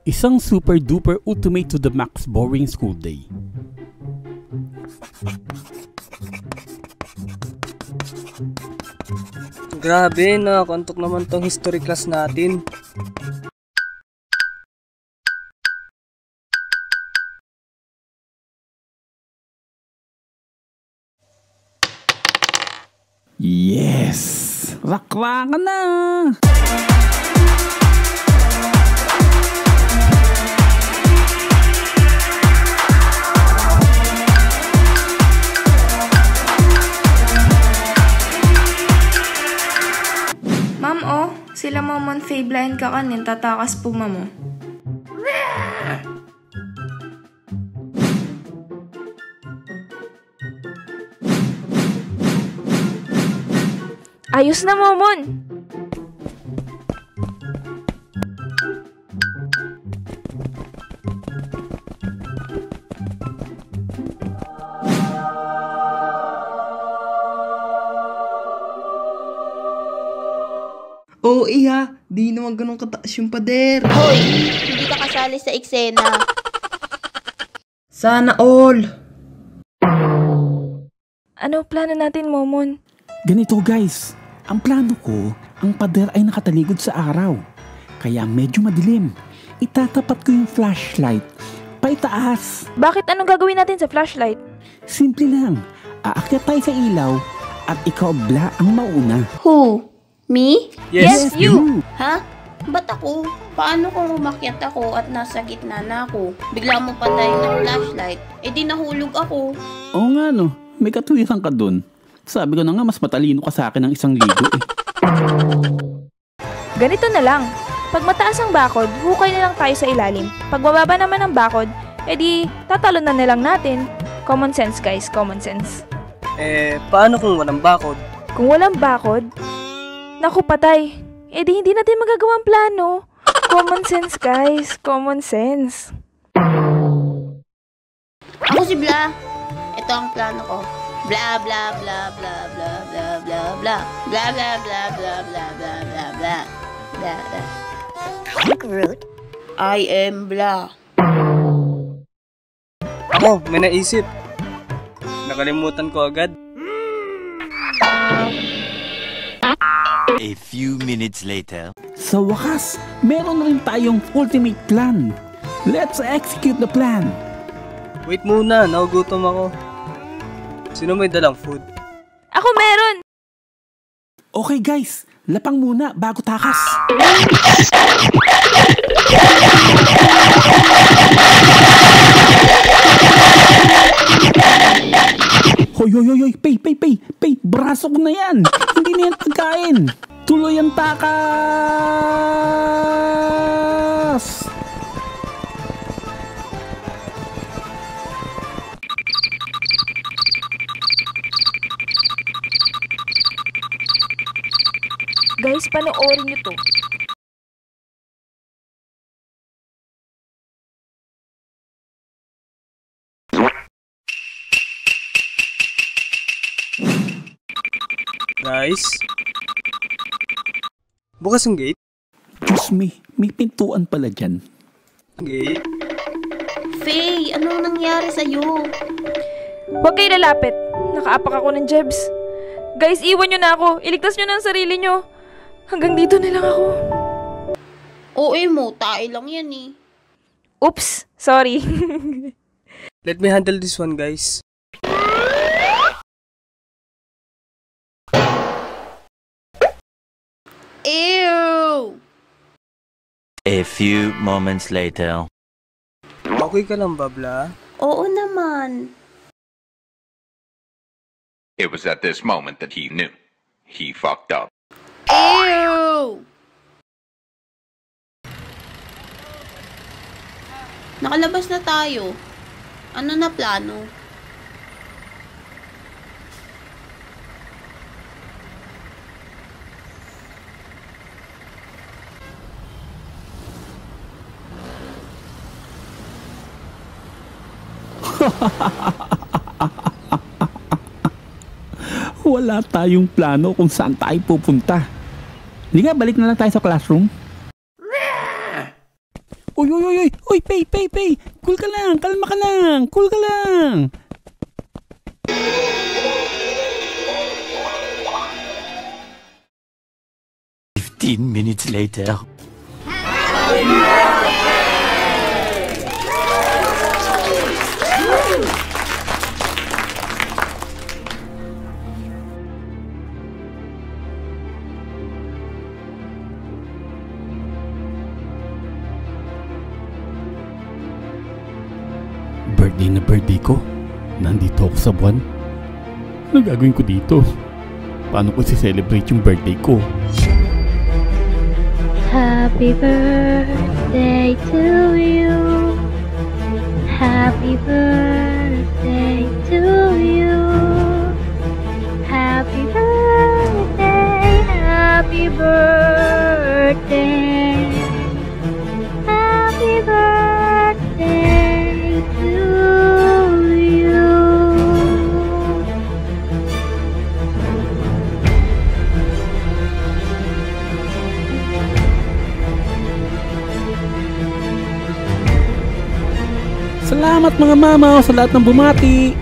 Isang super duper ultimate to the max boring school day. Grabe, nakakantok naman tong history class natin. Yes! Rakrakan na! Ma'am, sila Momon Fabelain ka kanin, tatakas po mamo. Ayos na, Momon! Oo, iha. Di naman ganun kataas yung pader. Hoy, hindi ka kasali sa eksena. Sana all. Ano plano natin, Momon? Ganito guys, ang plano ko, ang pader ay nakataligod sa araw. Kaya medyo madilim. Itatapat ko yung flashlight paitaas. Bakit anong gagawin natin sa flashlight? Simple lang, aakyat tayo sa ilaw at ikaw Bla ang mauna. Who? Me? Yes, you! Ha? Ba't ako? Paano kung umakyat ako at nasa gitna na ako? Bigla mo patayin ng flashlight, di nahulog ako. Oo nga no, may katuwiran ka dun. Sabi ko na nga mas matalino ka sa akin ng 1,000 eh. Ganito na lang. Pag mataas ang bakod, hukay na lang tayo sa ilalim. Pag mababa naman ang bakod, edi tatalo na lang natin. Common sense guys, common sense. Paano kung walang bakod? Kung walang bakod, naku patay. Edi hindi natin magagawang plano. Common sense guys, common sense. Ako si Bla. Ito ang plano ko. Bla bla bla bla bla bla bla bla bla bla bla bla bla bla bla bla bla bla. I am Bla. Ako, may naisip. Nakalimutan ko agad. A few minutes later. Sa wakas, meron na rin tayong ultimate plan. Let's execute the plan. Wait muna, nagugutom ako. Sino may dalang food? Ako meron! Okay guys, lapang muna bago takas. Hoy, pay, braso ko na yan. Hindi na yan pagkain. Tuloy ang takas. Guys, panoorin nyo to. Guys? Bukas ang gate? Diyos may pintuan pala dyan. Gate? Faye, anong nangyari sa'yo? Huwag kayo lalapit. Nakaapak ako ng jebs. Guys, iwan nyo na ako. Iligtas nyo na ang sarili nyo. Hanggang dito na lang ako. Oo mo, tae lang yan eh. Oops, sorry. Let me handle this one, guys. Ew! A few moments later. Okay ka lang ba, Bla? Oo naman. It was at this moment that he knew. He fucked up. Ew! Nakalabas na tayo. Ano na plano? Wala tayong plano kung saan tayo pupunta. Hindi nga, balik na lang tayo sa classroom. Uy, uy, uy, uy! Uy, Pay! Cool ka lang! Kalma ka lang! Cool ka lang! Minutes later. Birthday ko. Nandito ako sa buwan. Ano gagawin ko dito? Paano ko si-celebrate yung birthday ko? Happy birthday to you. Happy birthday to you. Happy birthday, happy birthday. Happy birthday to you. Salamat mga mama sa lahat ng bumati.